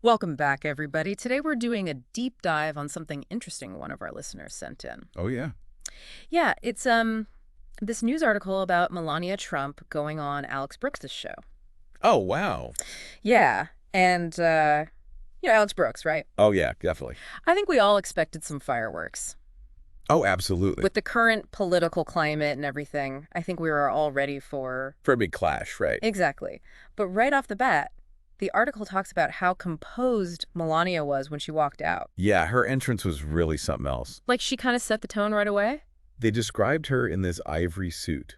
Welcome back, everybody. Today we're doing a deep dive on something interesting one of our listeners sent in. Oh, yeah. Yeah, it's this news article about Melania Trump going on Alex Brooks' show. Oh, wow. Yeah, and Alex Brooks, right? Oh, yeah, definitely. I think we all expected some fireworks. Oh, absolutely. With the current political climate and everything, I think we were all ready for... For a big clash, right? Exactly. But right off the bat, the article talks about how composed Melania was when she walked out. Yeah, her entrance was really something else. Like she kind of set the tone right away? They described her in this ivory suit.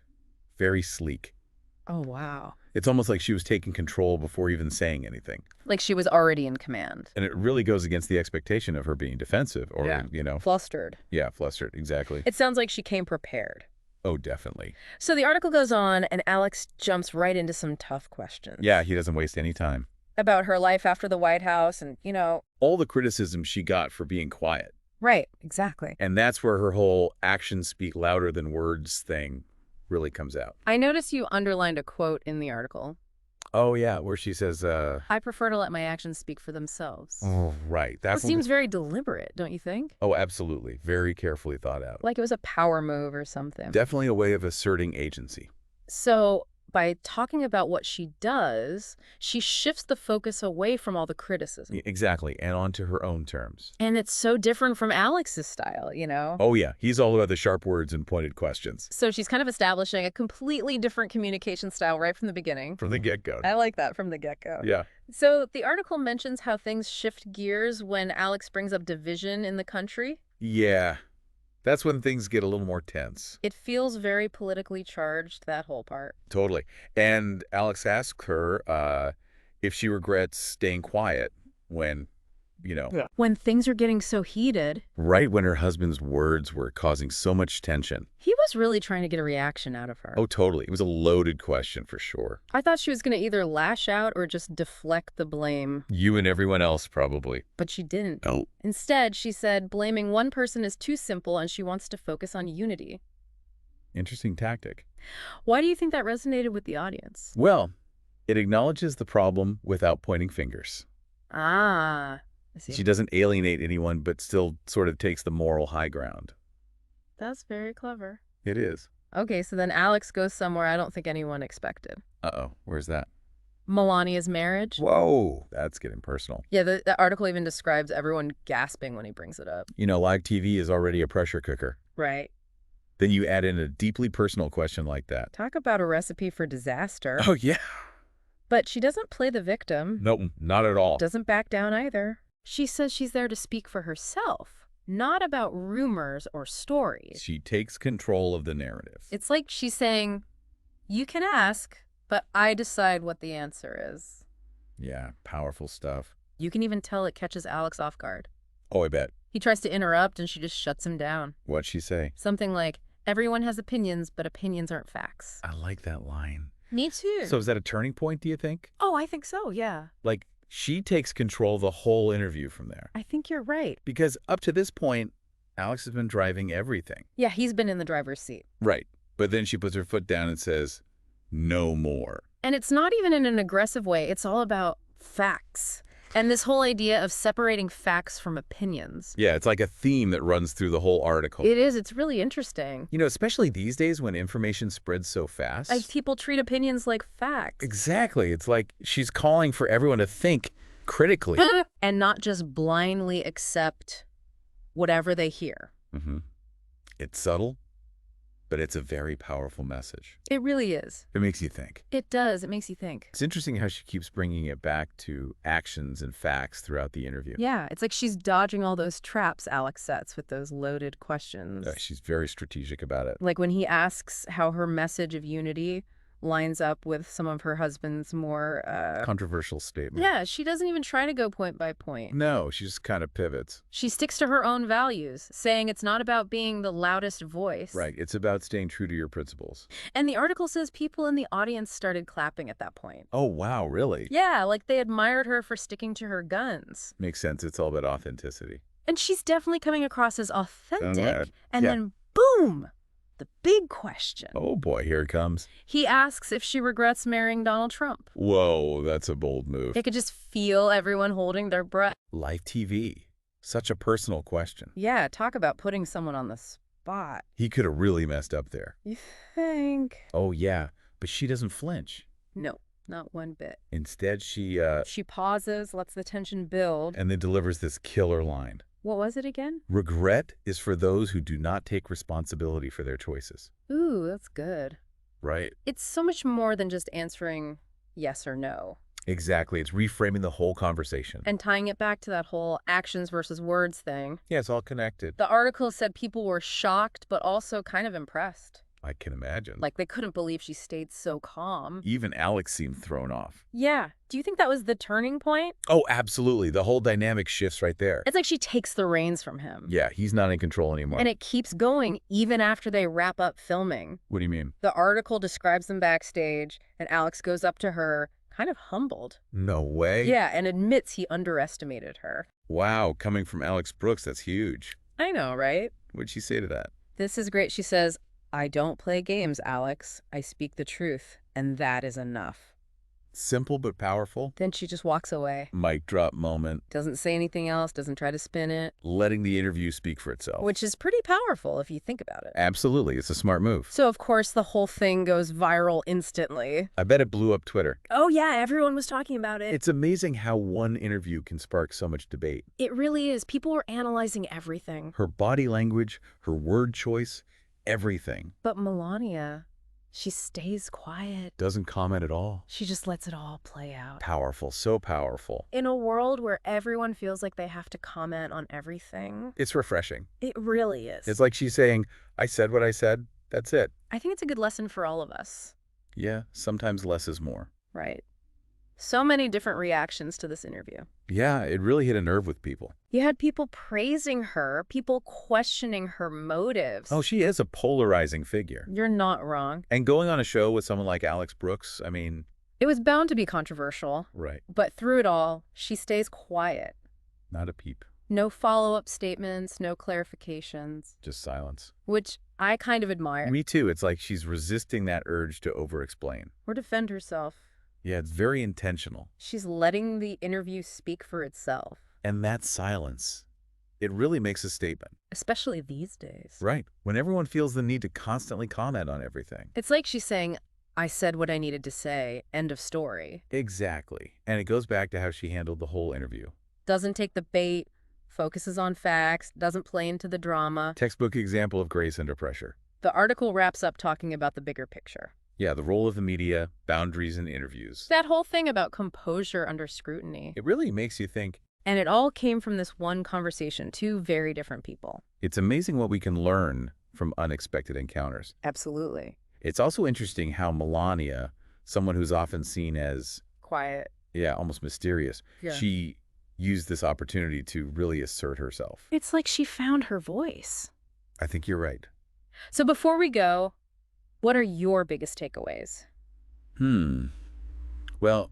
Very sleek. Oh, wow. It's almost like she was taking control before even saying anything. Like she was already in command. And it really goes against the expectation of her being defensive or, Flustered. Yeah, flustered, exactly. It sounds like she came prepared. Oh, definitely. So the article goes on, and Alex jumps right into some tough questions. Yeah, he doesn't waste any time. About her life after the White House and, all the criticism she got for being quiet. Right, exactly. And that's where her whole actions speak louder than words thing really comes out. I noticed you underlined a quote in the article. Oh, yeah, where she says, I prefer to let my actions speak for themselves. Oh, right. That seems very deliberate, don't you think? Oh, absolutely. Very carefully thought out. Like it was a power move or something. Definitely a way of asserting agency. So by talking about what she does, she shifts the focus away from all the criticism. Exactly, and onto her own terms. And it's so different from Alex's style, Oh, yeah. He's all about the sharp words and pointed questions. So she's kind of establishing a completely different communication style right from the beginning. From the get-go. I like that, from the get-go. Yeah. So the article mentions how things shift gears when Alex brings up division in the country. Yeah. That's when things get a little more tense. It feels very politically charged, that whole part. Totally. And Alex asked her if she regrets staying quiet when, When things are getting so heated. Right when her husband's words were causing so much tension. He was really trying to get a reaction out of her. Oh, totally. It was a loaded question for sure. I thought she was going to either lash out or just deflect the blame. You and everyone else, probably. But she didn't. Oh. Instead, she said blaming one person is too simple and she wants to focus on unity. Interesting tactic. Why do you think that resonated with the audience? Well, it acknowledges the problem without pointing fingers. Ah, I see. She doesn't alienate anyone, but still sort of takes the moral high ground. That's very clever. It is. Okay, so then Alex goes somewhere I don't think anyone expected. Uh-oh. Where's that? Melania's marriage. Whoa. That's getting personal. Yeah, the article even describes everyone gasping when he brings it up. Live TV is already a pressure cooker. Right. Then you add in a deeply personal question like that. Talk about a recipe for disaster. Oh, yeah. But she doesn't play the victim. Nope, not at all. Doesn't back down either. She says she's there to speak for herself, not about rumors or stories. She takes control of the narrative. It's like she's saying, you can ask, but I decide what the answer is. Yeah, powerful stuff. You can even tell it catches Alex off guard. Oh, I bet. He tries to interrupt and she just shuts him down. What'd she say? Something like, everyone has opinions, but opinions aren't facts. I like that line. Me too. So is that a turning point, do you think? Oh, I think so, yeah. Like, she takes control of the whole interview from there. I think you're right. Because up to this point, Alex has been driving everything. Yeah, he's been in the driver's seat. Right. But then she puts her foot down and says, no more. And it's not even in an aggressive way. It's all about facts. And this whole idea of separating facts from opinions. Yeah, it's like a theme that runs through the whole article. It is. It's really interesting. Especially these days when information spreads so fast. Like people treat opinions like facts. Exactly. It's like she's calling for everyone to think critically. And not just blindly accept whatever they hear. Mm-hmm. It's subtle, but it's a very powerful message. It really is. It makes you think. It does. It makes you think. It's interesting how she keeps bringing it back to actions and facts throughout the interview. Yeah, it's like she's dodging all those traps Alex sets with those loaded questions. She's very strategic about it. Like when he asks how her message of unity lines up with some of her husband's more... controversial statement. Yeah, she doesn't even try to go point by point. No, she just kind of pivots. She sticks to her own values, saying it's not about being the loudest voice. Right, it's about staying true to your principles. And the article says people in the audience started clapping at that point. Oh, wow, really? Yeah, like they admired her for sticking to her guns. Makes sense. It's all about authenticity. And she's definitely coming across as authentic. Oh, and yeah. then, boom! the big question. Oh boy, here it comes. He asks if she regrets marrying Donald Trump. Whoa, that's a bold move. They could just feel everyone holding their breath. Live TV. Such a personal question. Yeah, talk about putting someone on the spot. He could have really messed up there. You think? Oh yeah, but she doesn't flinch. No, not one bit. Instead, she She pauses, lets the tension build. and then delivers this killer line. What was it again? Regret is for those who do not take responsibility for their choices. Ooh, that's good. Right. It's so much more than just answering yes or no. Exactly. It's reframing the whole conversation. And tying it back to that whole actions versus words thing. Yeah, it's all connected. The article said people were shocked, but also kind of impressed. I can imagine. Like, they couldn't believe she stayed so calm. Even Alex seemed thrown off. Yeah. Do you think that was the turning point? Oh, absolutely. The whole dynamic shifts right there. It's like she takes the reins from him. Yeah, he's not in control anymore. And it keeps going even after they wrap up filming. What do you mean? The article describes them backstage, and Alex goes up to her, kind of humbled. No way. Yeah, and admits he underestimated her. Wow, coming from Alex Brooks, that's huge. I know, right? What'd she say to that? This is great. She says, "I don't play games, Alex. I speak the truth, and that is enough." Simple but powerful. Then she just walks away. Mic drop moment. Doesn't say anything else, doesn't try to spin it. Letting the interview speak for itself. Which is pretty powerful if you think about it. Absolutely. It's a smart move. So, of course, the whole thing goes viral instantly. I bet it blew up Twitter. Oh, yeah, everyone was talking about it. It's amazing how one interview can spark so much debate. It really is. People were analyzing everything. Her body language, her word choice, everything. But Melania, she stays quiet. Doesn't comment at all. She just lets it all play out. Powerful, so powerful. In a world where everyone feels like they have to comment on everything, It's refreshing. it really is. It's like she's saying, I said what I said, that's it. I think it's a good lesson for all of us, Yeah, sometimes less is more. right? So many different reactions to this interview. Yeah, it really hit a nerve with people. You had people praising her, people questioning her motives. Oh, she is a polarizing figure. You're not wrong. And going on a show with someone like Alex Brooks, I mean... It was bound to be controversial, Right. but through it all, she stays quiet. Not a peep. No follow-up statements, no clarifications, Just silence. which I kind of admire. Me too. It's like she's resisting that urge to over-explain. Or defend herself. Yeah, it's very intentional. She's letting the interview speak for itself, And that silence, it really makes a statement. especially these days. Right. When everyone feels the need to constantly comment on everything. It's like she's saying, I said what I needed to say, end of story. Exactly. And it goes back to how she handled the whole interview. Doesn't take the bait, focuses on facts, doesn't play into the drama. Textbook example of grace under pressure. The article wraps up talking about the bigger picture. Yeah, the role of the media, boundaries in interviews. That whole thing about composure under scrutiny. It really makes you think. And it all came from this one conversation, two very different people. It's amazing what we can learn from unexpected encounters. Absolutely. It's also interesting how Melania, someone who's often seen as, Quiet. yeah, almost mysterious, Yeah. she used this opportunity to really assert herself. It's like she found her voice. I think you're right. So before we go, what are your biggest takeaways? Well,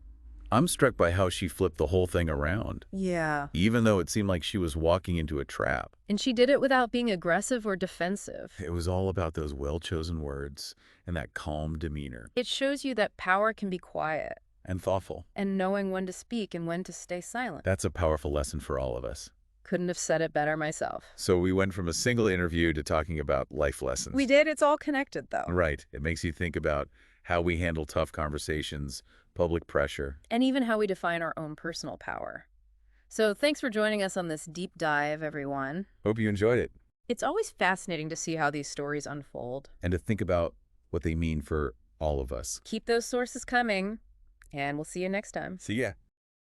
I'm struck by how she flipped the whole thing around, Yeah. even though it seemed like she was walking into a trap. And she did it without being aggressive or defensive. It was all about those well-chosen words and that calm demeanor It shows you that power can be quiet and thoughtful. and knowing when to speak and when to stay silent. That's a powerful lesson for all of us. Couldn't have said it better myself. So we went from a single interview to talking about life lessons. We did. It's all connected, though. Right. It makes you think about how we handle tough conversations, public pressure. And even how we define our own personal power. So thanks for joining us on this deep dive, everyone. Hope you enjoyed it. It's always fascinating to see how these stories unfold. And to think about what they mean for all of us. Keep those sources coming, and we'll see you next time. See ya.